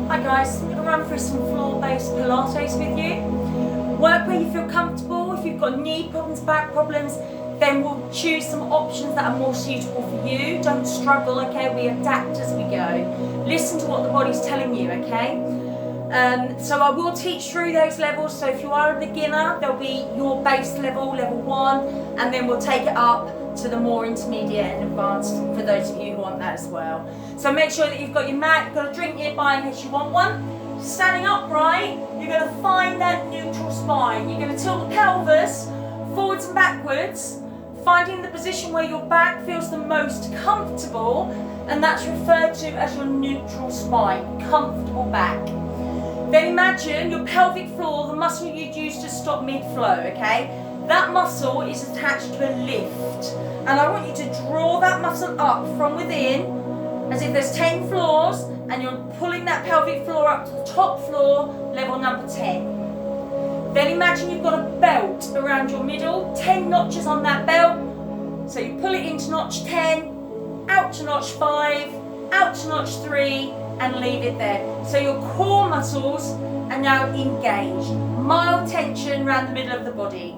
Hi guys, I'm going to run through some floor-based Pilates with you. Work where you feel comfortable. If you've got knee problems, back problems, then we'll choose some options that are more suitable for you. Don't struggle, okay? We adapt as we go. Listen to what the body's telling you, okay? So I will teach through those levels. So if you are a beginner, there'll be your base level, level 1, and then we'll take it up to the more intermediate and advanced for those of you who want that as well. So make sure that you've got your mat, you've got a drink nearby in case you want one. Standing upright, you're going to find that neutral spine. You're going to tilt the pelvis forwards and backwards, finding the position where your back feels the most comfortable, and that's referred to as your neutral spine, comfortable back. Then imagine your pelvic floor, the muscle you'd use to stop mid-flow, okay? That muscle is attached to a lift, and I want you to draw that muscle up from within as if there's 10 floors and you're pulling that pelvic floor up to the top floor, level number 10. Then imagine you've got a belt around your middle, 10 notches on that belt, so you pull it into notch 10, out to notch 5, out to notch 3, and leave it there. So your core muscles are now engaged, mild tension around the middle of the body.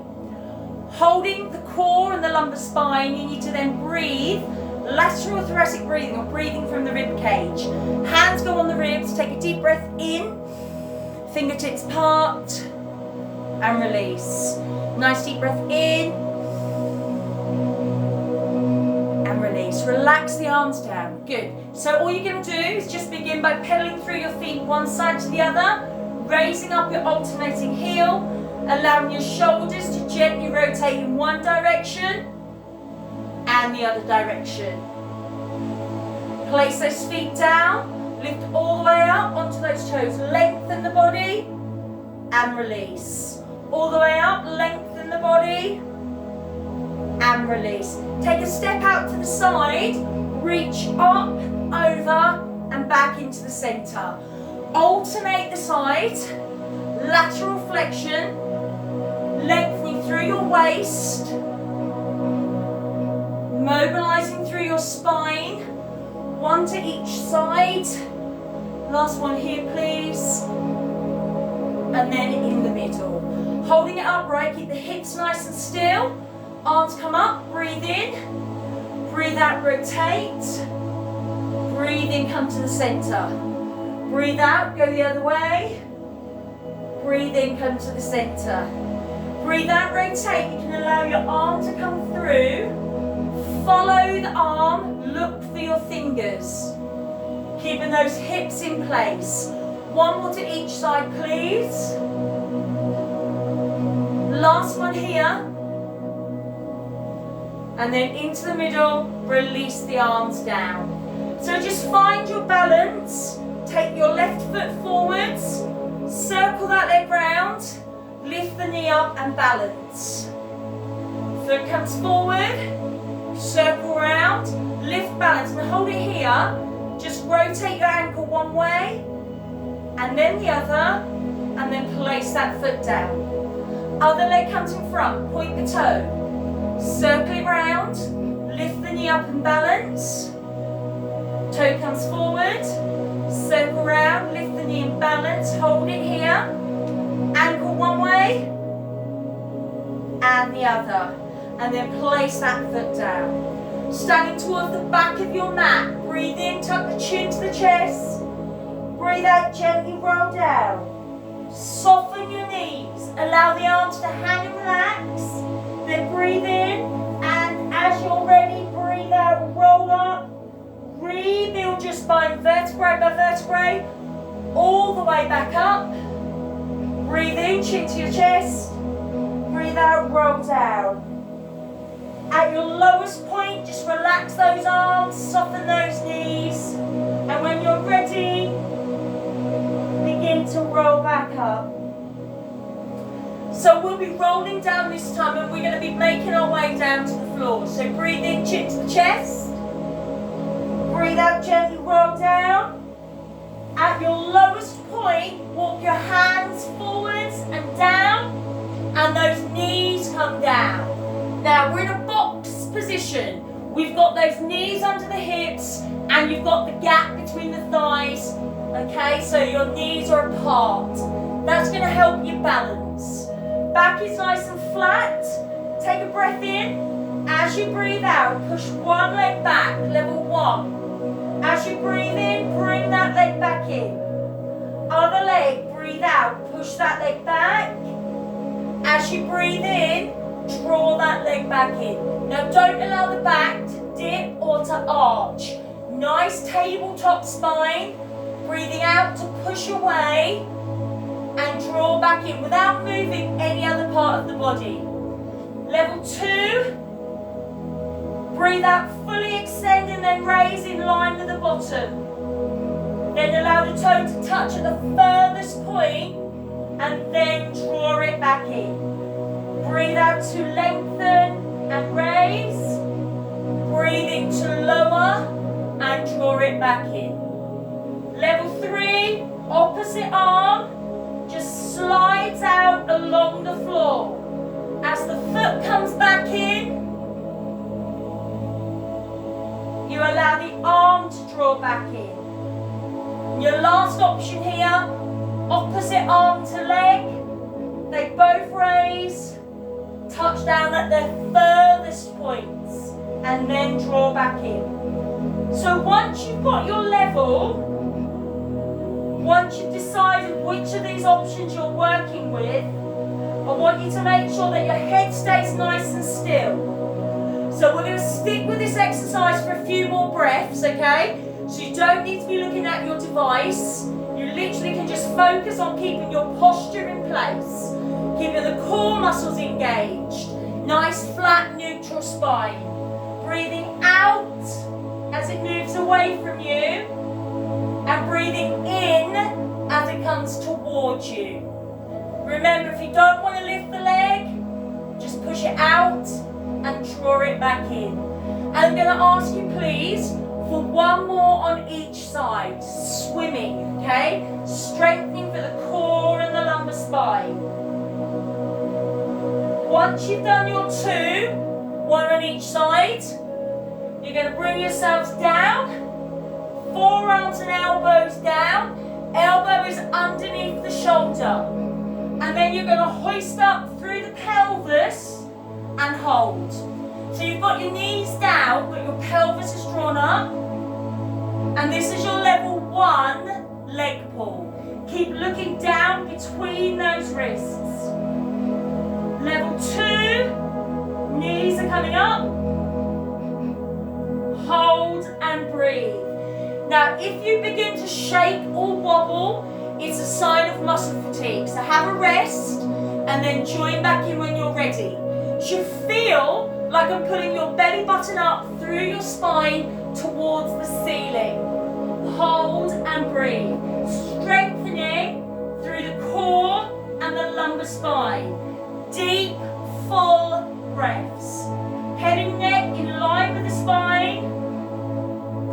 Holding the core and the lumbar spine, you need to then breathe lateral thoracic breathing, or breathing from the rib cage. Hands go on the ribs, take a deep breath in, fingertips part, and release. Nice deep breath in, and release. Relax the arms down, good. So all you're going to do is just begin by pedaling through your feet one side to the other, raising up your alternating heel, allowing your shoulders to gently rotate in one direction and the other direction. Place those feet down, lift all the way up onto those toes, lengthen the body and release. All the way up, lengthen the body and release. Take a step out to the side, reach up, over and back into the centre. Alternate the sides, lateral flexion, lengthening through your waist, mobilising through your spine, one to each side. Last one here please, and then in the middle. Holding it upright, keep the hips nice and still, arms come up, breathe in, breathe out, rotate, breathe in, come to the centre, breathe out, go the other way, breathe in, come to the centre. Breathe out, rotate. You can allow your arm to come through. Follow the arm, look for your fingers. Keeping those hips in place. One more to each side, please. Last one here. And then into the middle, release the arms down. So just find your balance. Take your left foot forwards. Circle that leg round. Lift the knee up and balance. Foot comes forward, circle round, lift, balance, and hold it here. Just rotate your ankle one way, and then the other, and then place that foot down. Other leg comes in front, point the toe. Circle it round, lift the knee up and balance. Toe comes forward, circle round, lift the knee and balance, hold it here. Ankle one way and the other, and then place that foot down. Standing towards the back of your mat, breathe in, tuck the chin to the chest, breathe out, gently roll down. Soften your knees, allow the arms to hang and relax, then breathe in, and as you're ready, breathe out, roll up, rebuild your spine vertebrae by vertebrae, all the way back up. Breathe in, chin to your chest. Breathe out, roll down. At your lowest point, just relax those arms, soften those knees. And when you're ready, begin to roll back up. So we'll be rolling down this time, and we're going to be making our way down to the floor. So breathe in, chin to the chest. Breathe out, gently roll down. At your lowest point, walk your hands forwards and down, and those knees come down. Now we're in a box position. We've got those knees under the hips, and you've got the gap between the thighs. Okay, so your knees are apart. That's going to help you balance. Back is nice and flat. Take a breath in. As you breathe out, push one leg back, level 1. As you breathe in, bring that leg back in. Other leg, breathe out, push that leg back. As you breathe in, draw that leg back in. Now don't allow the back to dip or to arch. Nice tabletop spine. Breathing out to push away and draw back in without moving any other part of the body. Level 2. Breathe out, fully extend and then raise in line with the bottom. Then allow the toe to touch at the furthest point and then draw it back in. Breathe out to lengthen and raise. Breathe in to lower and draw it back in. Level 3, opposite arm, just slides out along the floor. As the foot comes back in, you allow the arm to draw back in. Your last option here, opposite arm to leg. They both raise, touch down at their furthest points, and then draw back in. So once you've got your level, once you've decided which of these options you're working with, I want you to make sure that your head stays nice and still. So we're going to stick with this exercise for a few more breaths, okay? So you don't need to be looking at your device. You literally can just focus on keeping your posture in place, keeping the core muscles engaged, nice flat neutral spine. Breathing out as it moves away from you, and breathing in as it comes towards you. Remember, if you don't want to lift the leg, just push it out and draw it back in. And I'm going to ask you, please, for one more on each side. Swimming, okay? Strengthening for the core and the lumbar spine. Once you've done your 2, one on each side, you're going to bring yourselves down, forearms and elbows down, elbows underneath the shoulder. And then you're going to hoist up through the pelvis and hold. So you've got your knees down, but your pelvis is drawn up. And this is your level 1 leg pull. Keep looking down between those wrists. Level 2, knees are coming up. Hold and breathe. Now, if you begin to shake or wobble, it's a sign of muscle fatigue. So have a rest and then join back in when you're ready. You should feel like I'm pulling your belly button up through your spine towards the ceiling. Hold and breathe. Strengthening through the core and the lumbar spine. Deep, full breaths. Head and neck in line with the spine.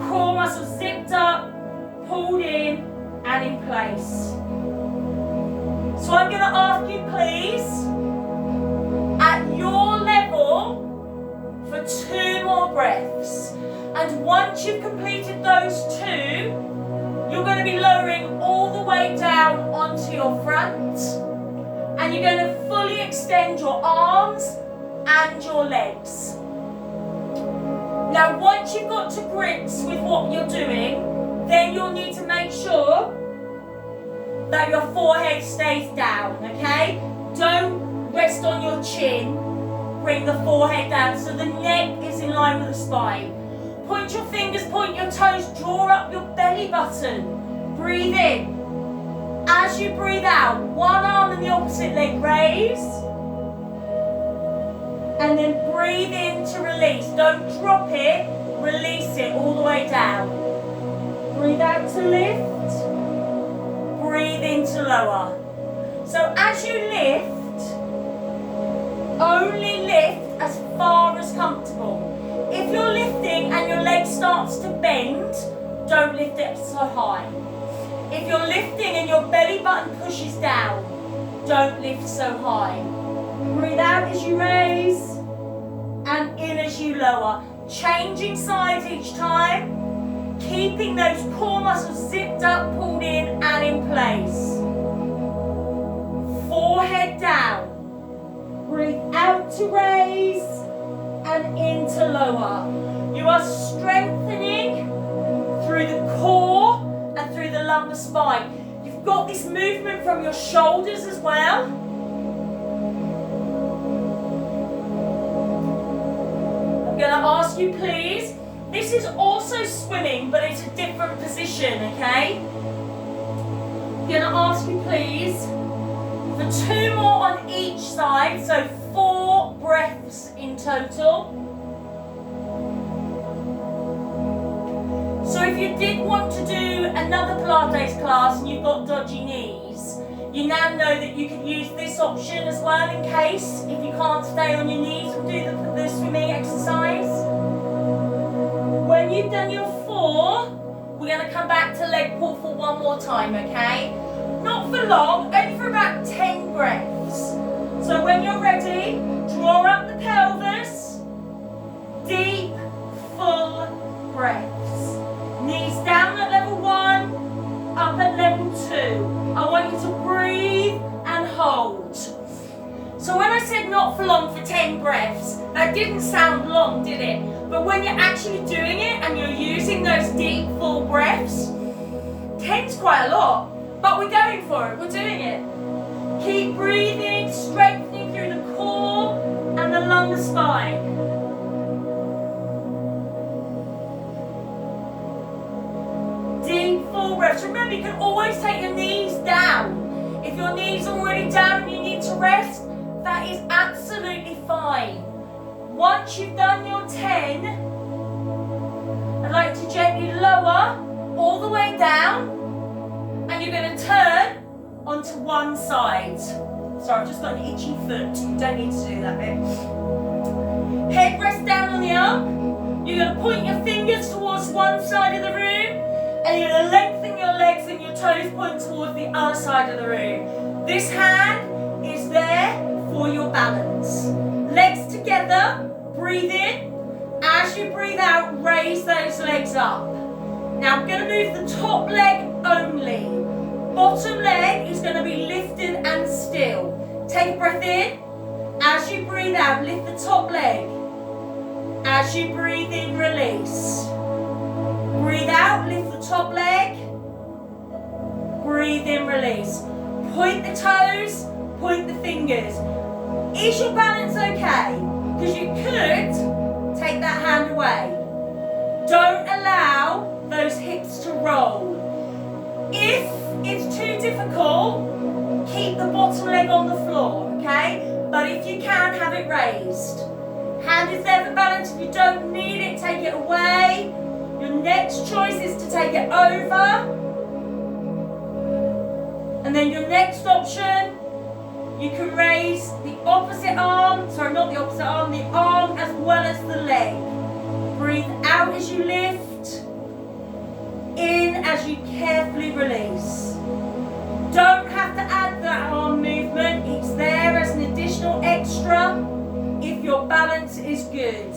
Core muscles zipped up, pulled in and in place. So I'm going to ask you, please, at your level, for 2 more breaths. And once you've completed those 2, you're going to be lowering all the way down onto your front. And you're going to fully extend your arms and your legs. Now, once you've got to grips with what you're doing, then you'll need to make sure that your forehead stays down, okay? Don't rest on your chin. Bring the forehead down so the neck is in line with the spine. Point your fingers, point your toes, draw up your belly button. Breathe in. As you breathe out, one arm and the opposite leg raise. And then breathe in to release. Don't drop it, release it all the way down. Breathe out to lift. Breathe in to lower. So as you lift, only lift as far as comfortable. If you're lifting and your leg starts to bend, don't lift it so high. If you're lifting and your belly button pushes down, don't lift so high. Breathe out as you raise and in as you lower. Changing sides each time, keeping those core muscles zipped up, pulled in place. Forehead down. Breathe out to raise and into lower. You are strengthening through the core and through the lumbar spine. You've got this movement from your shoulders as well. I'm going to ask you, please, this is also swimming, but it's a different position, okay? I'm going to ask you, please, for 2 more on each side, so 4 breaths in total. So if you did want to do another Pilates class and you've got dodgy knees, you now know that you can use this option as well in case if you can't stay on your knees and do the swimming exercise. When you've done your 4, we're going to come back to leg pull for 1 more time, okay? Not for long, only for about 10 breaths. So when you're ready, draw up the pelvis, deep, full breaths. Knees down at level 1, up at level 2. I want you to breathe and hold. So when I said not for long for 10 breaths, that didn't sound long, did it? But when you're actually doing it and you're using those deep, full breaths, 10's quite a lot. But we're going for it, we're doing it. Keep breathing, strengthening through the core and the lumbar spine. Deep, full breaths. Remember, you can always take your knees down. If your knees are already down and you need to rest, that is absolutely fine. Once you've done your 10, I'd like to gently lower all the way down. And you're going to turn onto one side. Sorry, I've just got an itchy foot. Don't need to do that bit. Head rests down on the arm. You're going to point your fingers towards one side of the room. And you're going to lengthen your legs and your toes point towards the other side of the room. This hand is there for your balance. Legs together. Breathe in. As you breathe out, raise those legs up. Now I'm going to move the top leg only. Bottom leg is going to be lifted and still. Take a breath in. As you breathe out, lift the top leg. As you breathe in, release. Breathe out, lift the top leg. Breathe in, release. Point the toes, point the fingers. Is your balance okay? Because you could take that hand away. Don't allow those hips to roll. If it's too difficult, keep the bottom leg on the floor, okay? But if you can, have it raised. Hand is there for balance. If you don't need it, take it away. Your next choice is to take it over. And then your next option, you can raise the opposite arm, sorry, not the opposite arm, the arm as well as the leg. Breathe out as you lift, in as you carefully release. Don't have to add that arm movement, it's there as an additional extra if your balance is good.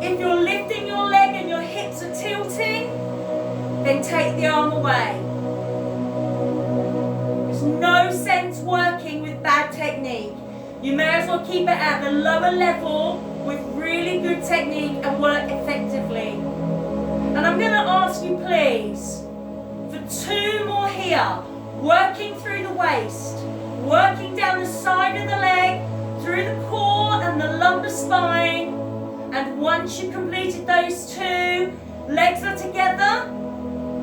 If you're lifting your leg and your hips are tilting, then take the arm away. There's no sense working with bad technique. You may as well keep it at the lower level with really good technique and work effectively. And I'm going to ask you please, for 2 more here, working through the waist, working down the side of the leg, through the core and the lumbar spine. And once you've completed those 2, legs are together,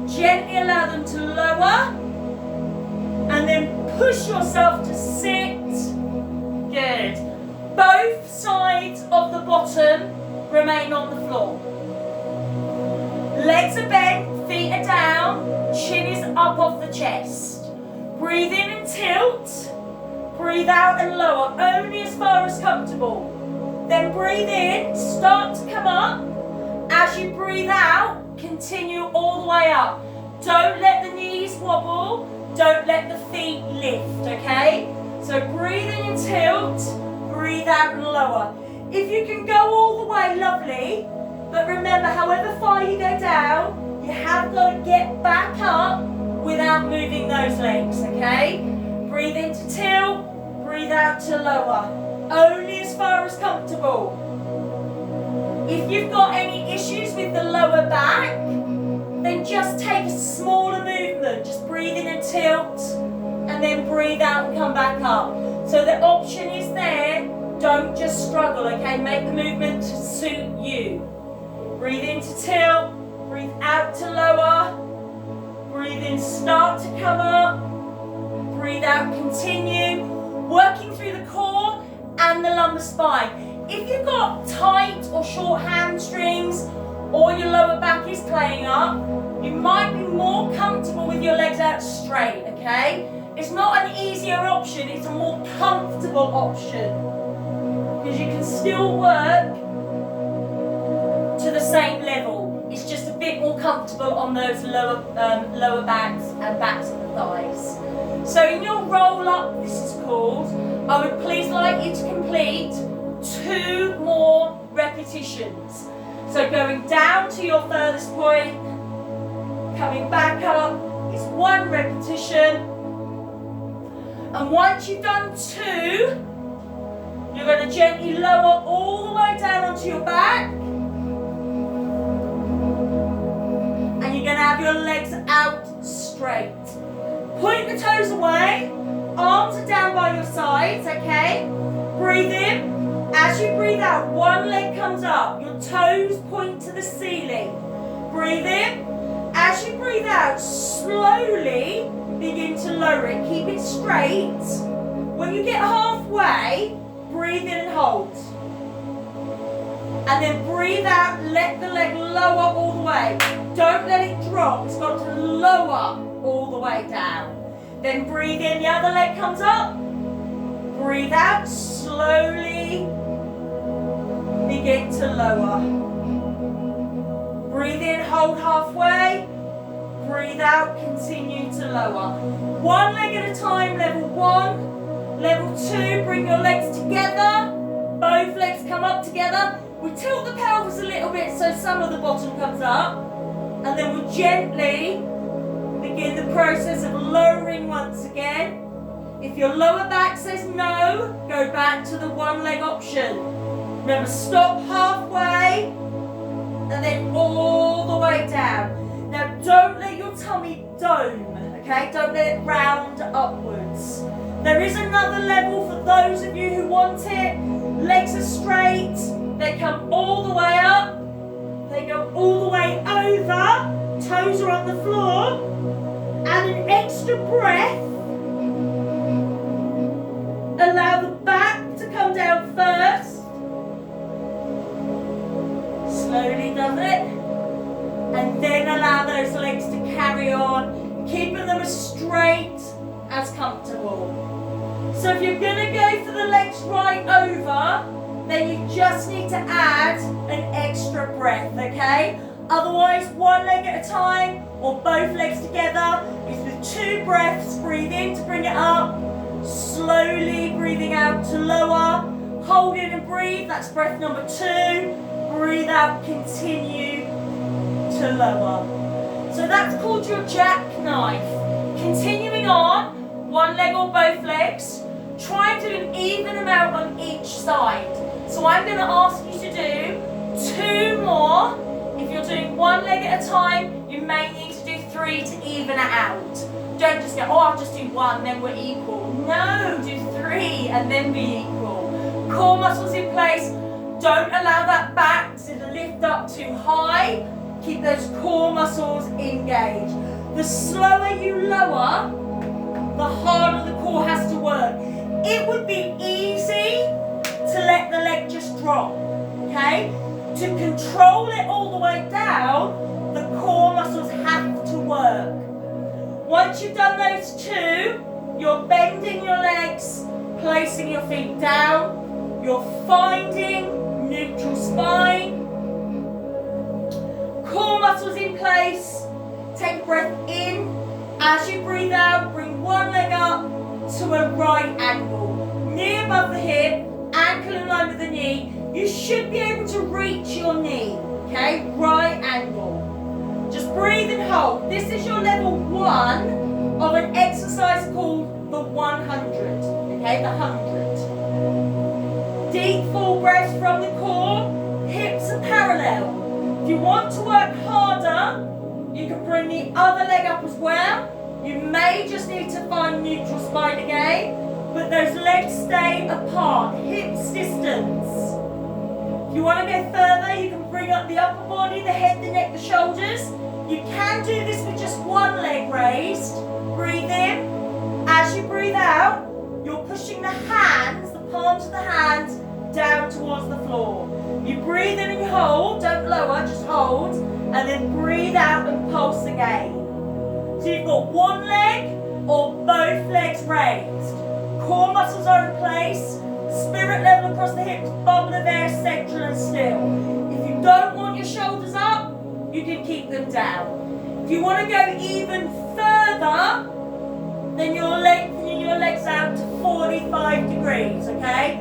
gently allow them to lower, and then push yourself to sit. Good. Both sides of the bottom remain on the floor. Legs are bent, feet are down, chin is up off the chest. Breathe in and tilt. Breathe out and lower, only as far as comfortable. Then breathe in, start to come up. As you breathe out, continue all the way up. Don't let the knees wobble, don't let the feet lift, okay? So breathe in and tilt, breathe out and lower. If you can go all the way, lovely. But remember, however far you go down, you have got to get back up without out moving those legs, okay? Breathe in to tilt, breathe out to lower. Only as far as comfortable. If you've got any issues with the lower back, then just take a smaller movement. Just breathe in and tilt, and then breathe out and come back up. So the option is there. Don't just struggle, okay? Make the movement to suit you. Breathe in to tilt, breathe out to lower. Breathe in, start to come up. Breathe out, continue. Working through the core and the lumbar spine. If you've got tight or short hamstrings, or your lower back is playing up, you might be more comfortable with your legs out straight, okay? It's not an easier option, it's a more comfortable option. Because you can still work to the same level. It's just a bit more comfortable on those lower backs and backs of the thighs. So in your roll up, this is called, I would please like you to complete 2 more repetitions. So going down to your furthest point, coming back up is 1 repetition. And once you've done 2, you're going to gently lower all the way down onto your back. And you're going to have your legs out straight. Point the toes away, arms are down by your sides, okay? Breathe in. As you breathe out, one leg comes up, your toes point to the ceiling. Breathe in. As you breathe out, slowly begin to lower it. Keep it straight. When you get halfway, breathe in and hold. And then breathe out, let the leg lower all the way. Don't let it drop, it's got to lower all the way down. Then breathe in, the other leg comes up. Breathe out, slowly begin to lower. Breathe in, hold halfway. Breathe out, continue to lower. 1 leg at a time, level 1. Level 2, bring your legs together. Both legs come up together. We tilt the pelvis a little bit so some of the bottom comes up. And then we'll gently begin the process of lowering once again. If your lower back says no, go back to the 1 leg option. Remember, stop halfway and then all the way down. Now don't let your tummy dome, okay? Don't let it round upwards. There is another level for those of you who want it. Legs are straight, they come all the way up, they go all the way over, toes are on the floor, and an extra breath. Allow the back to come down first. Slowly does it. And then allow those legs to carry on, keeping them as straight as comfortable. So if you're going to go for the legs right over, then you just need to add an extra breath, okay? Otherwise, 1 leg at a time, or both legs together, is with 2 breaths. Breathe in to bring it up. Slowly breathing out to lower. Hold in and breathe, that's breath number 2. Breathe out, continue to lower. So that's called your jackknife. Continuing on, 1 leg or both legs. Try and do an even amount on each side. So I'm going to ask you to do 2 more. If you're doing 1 leg at a time, you may need to do 3 to even it out. Don't just go, oh, I'll just do 1, then we're equal. No, do 3 and then be equal. Core muscles in place. Don't allow that back to lift up too high. Keep those core muscles engaged. The slower you lower, the harder the core has to work. It would be easy to let the leg just drop, okay? To control it all the way down, the core muscles have to work. Once you've done those 2, you're bending your legs, placing your feet down, you're finding neutral spine, core muscles in place. Take a breath in. As you breathe out, bring 1 leg up to a right angle. Knee above the hip, ankle in line with the knee. You should be able to reach your knee, okay? Right angle. Just breathe and hold. This is your level 1 exercise called the 100, okay, the 100. Deep full breath from the core, hips are parallel. If you want to work harder, you can bring the other leg up as well. You may just need to find neutral spine again, but those legs stay apart, hips distance. If you want to go further, you can bring up the upper body, the head, the neck, the shoulders. You can do this with just one leg raised. Breathe in. As you breathe out, you're pushing the hands, the palms of the hands, down towards the floor. You breathe in and you hold, don't lower, just hold, and then breathe out and pulse again. So you've got one leg or both legs raised. Core muscles are in place, spirit level across the hips, bubble of air central and still. If you don't want your shoulders up, you can keep them down. If you want to go even further, then you're lengthening your legs out to 45 degrees, okay?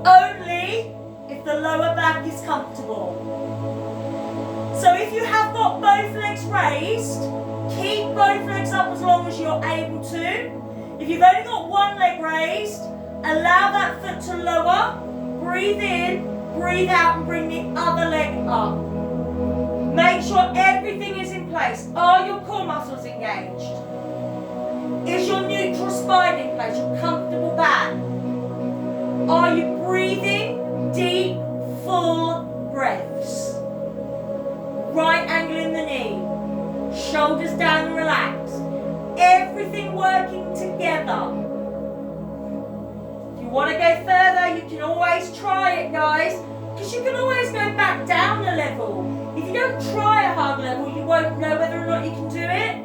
Only if the lower back is comfortable. So if you have got both legs raised, keep both legs up as long as you're able to. If you've only got one leg raised, allow that foot to lower, breathe in, breathe out and bring the other leg up. Make sure everything is in place. Are your core muscles engaged? Is your neutral spine in place, your comfortable back? Are you breathing deep, full breaths? Right angle in the knee, shoulders down and relaxed. Everything working together. If you want to go further, you can always try it, guys, because you can always go back down a level. If you don't try a hard level, you won't know whether or not you can do it.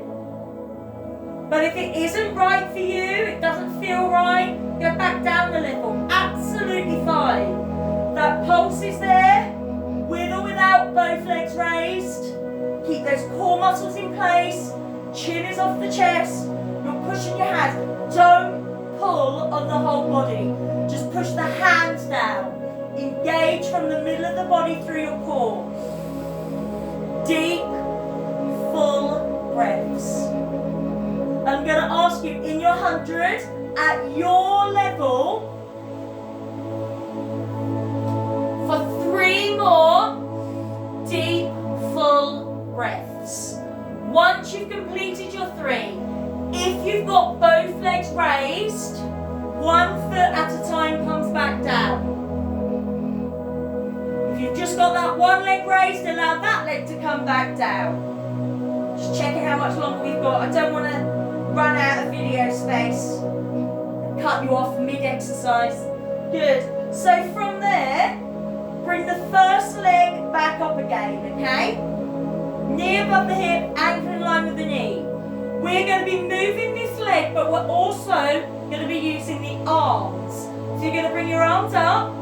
But if it isn't right for you, it doesn't feel right, go back down a level. Absolutely fine. That pulse is there, with or without both legs raised. Keep those core muscles in place. Chin is off the chest. You're pushing your hands. Don't pull on the whole body. Just push the hands down. Engage from the middle of the body through your core. Deep, full breaths. I'm going to ask you in your 100, at your level, for 3 more deep, full breaths. Once you've completed your 3, if you've got both legs raised, 1 foot at a time comes back down. If you've just got that one leg raised, allow that leg to come back down. Just checking how much longer we've got. I don't want to run out of video space and cut you off mid-exercise. Good. So from there, bring the first leg back up again, okay? Knee above the hip, ankle in line with the knee. We're going to be moving this leg, but we're also going to be using the arms. So you're going to bring your arms up,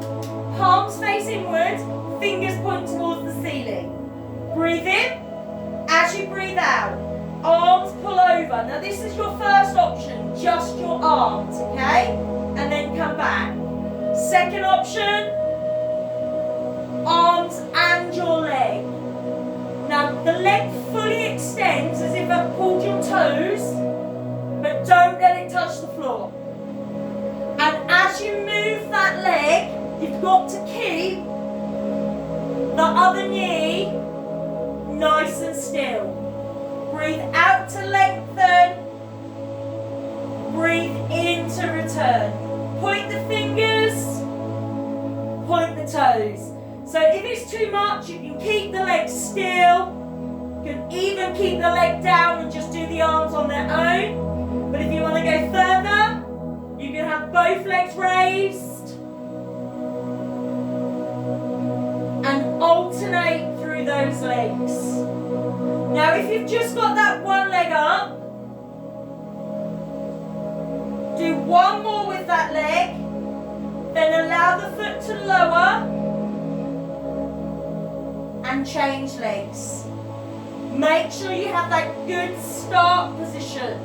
palms face inward, fingers point towards the ceiling. Breathe in. As you breathe out, arms pull over. Now this is your first option, just your arms, okay? And then come back. Second option, arms and your leg. Now the leg fully extends as if I've pulled your toes, but don't let it touch the floor. And as you move that leg, you've got to keep the other knee nice and still. Breathe out to lengthen. Breathe in to return. Point the fingers, point the toes. So if it's too much, you can keep the legs still. You can even keep the leg down and just do the arms on their own. But if you want to go further, you can have both legs raised and alternate through those legs. Now if you've just got that one leg up, do one more with that leg, then allow the foot to lower and change legs. Make sure you have that good start position.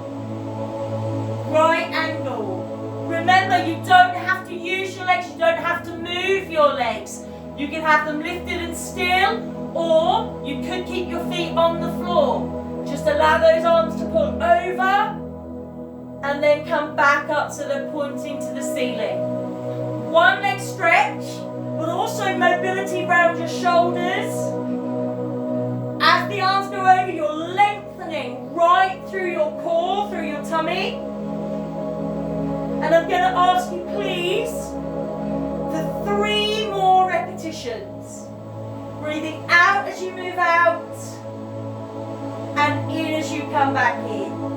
Right angle. Remember, you don't have to use your legs, you don't have to move your legs. You can have them lifted and still, or you could keep your feet on the floor. Just allow those arms to pull over and then come back up so they're pointing to the ceiling. One leg stretch, but also mobility around your shoulders. As the arms go over, you're lengthening right through your core, through your tummy. And I'm going to ask you, please, for 3 more repetitions. Breathing out as you move out, and in as you come back in.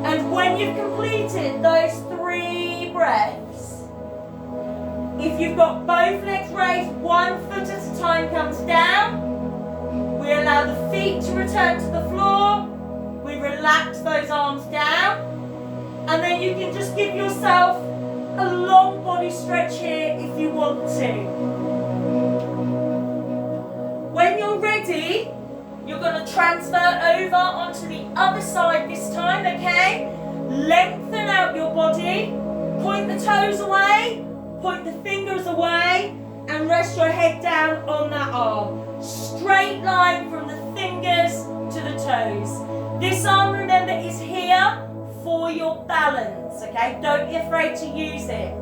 And when you've completed those 3 breaths, if you've got both legs raised, 1 foot at a time comes down. We allow the feet to return to the floor. We relax those arms down. And then you can just give yourself a long body stretch here if you want to. When you're ready, you're going to transfer over onto the other side this time, okay? Lengthen out your body. Point the toes away. Point the fingers away. And rest your head down on that arm. Straight line from the fingers to the toes. This arm, remember, is here for your balance, okay? Don't be afraid to use it.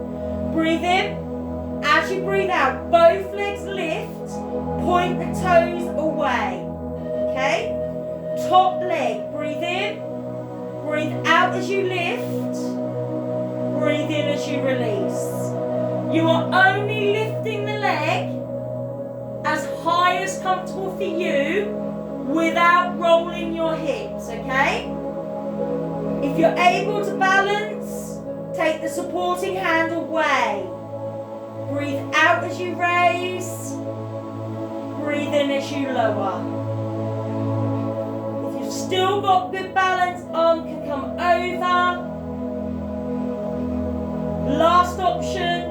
Breathe in. As you breathe out, both legs lift. Point the toes away, okay? Top leg, breathe in. Breathe out as you lift. Breathe in as you release. You are only lifting the leg as high as comfortable for you without rolling your hips, okay? If you're able to balance, take the supporting hand away. Breathe out as you raise. Breathe in as you lower. If you've still got good balance, arm can come over. Last option,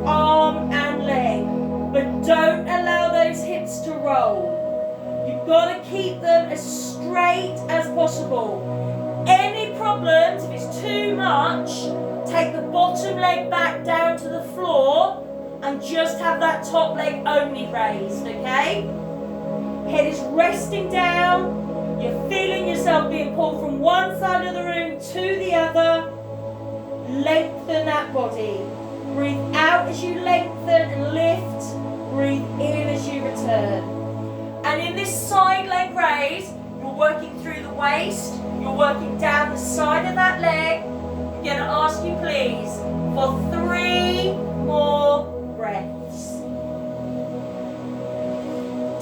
arm and leg. But don't allow those hips to roll. You've got to keep them as straight as possible. Any problems, if it's too much, take the bottom leg back down to the floor and just have that top leg only raised, okay? Head is resting down. You're feeling yourself being pulled from one side of the room to the other. Lengthen that body. Breathe out as you lengthen and lift. Breathe in as you return. And in this side leg raise, you're working through the waist. You're working down the side of that leg. I'm going to ask you, please, for 3 more breaths.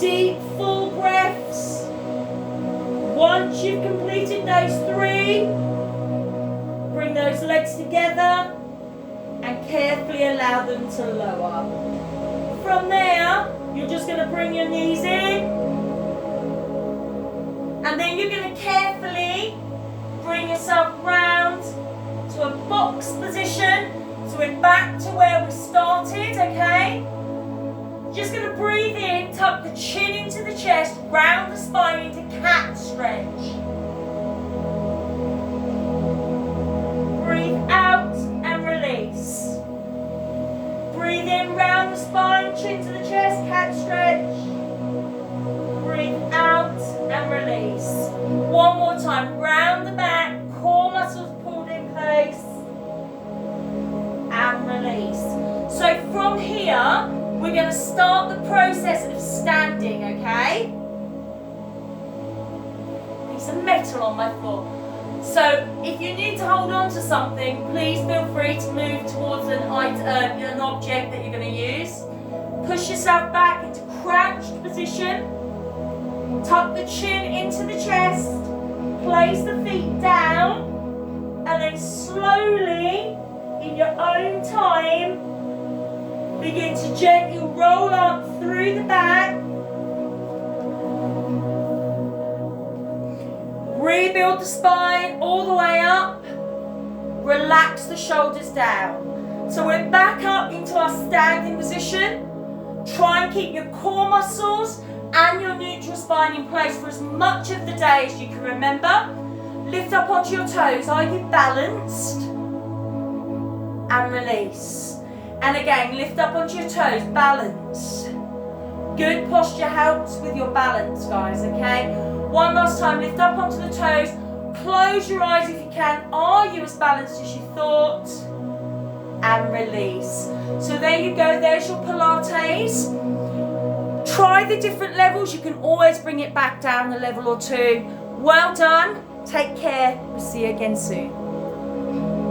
Deep, full breaths. Once you've completed those 3, bring those legs together and carefully allow them to lower. From there, you're just going to bring your knees in, and then you're going to carefully bring yourself round to a box position. So we're back to where we started, okay? Just going to breathe in, tuck the chin into the chest, round the spine into cat stretch. Breathe out and release. Breathe in, round the spine, chin to the chest, cat stretch. Breathe out and release. One more time, round the back, core muscles pulled in place. And release. So from here, we're going to start the process of standing, okay? Piece of metal on my floor. So if you need to hold on to something, please feel free to move towards an object that you're going to use. Push yourself back into crouched position. Tuck the chin into the chest. Place the feet down. And then slowly, in your own time, begin to gently roll up through the back. Rebuild the spine all the way up. Relax the shoulders down. So we're back up into our standing position. Try and keep your core muscles and your neutral spine in place for as much of the day as you can remember. Lift up onto your toes. Are you balanced? And release. And again, lift up onto your toes. Balance. Good posture helps with your balance, guys, okay? One last time, lift up onto the toes, close your eyes if you can. Are you as balanced as you thought? And release. So there you go, there's your Pilates. Try the different levels. You can always bring it back down a level or two. Well done. Take care. We'll see you again soon.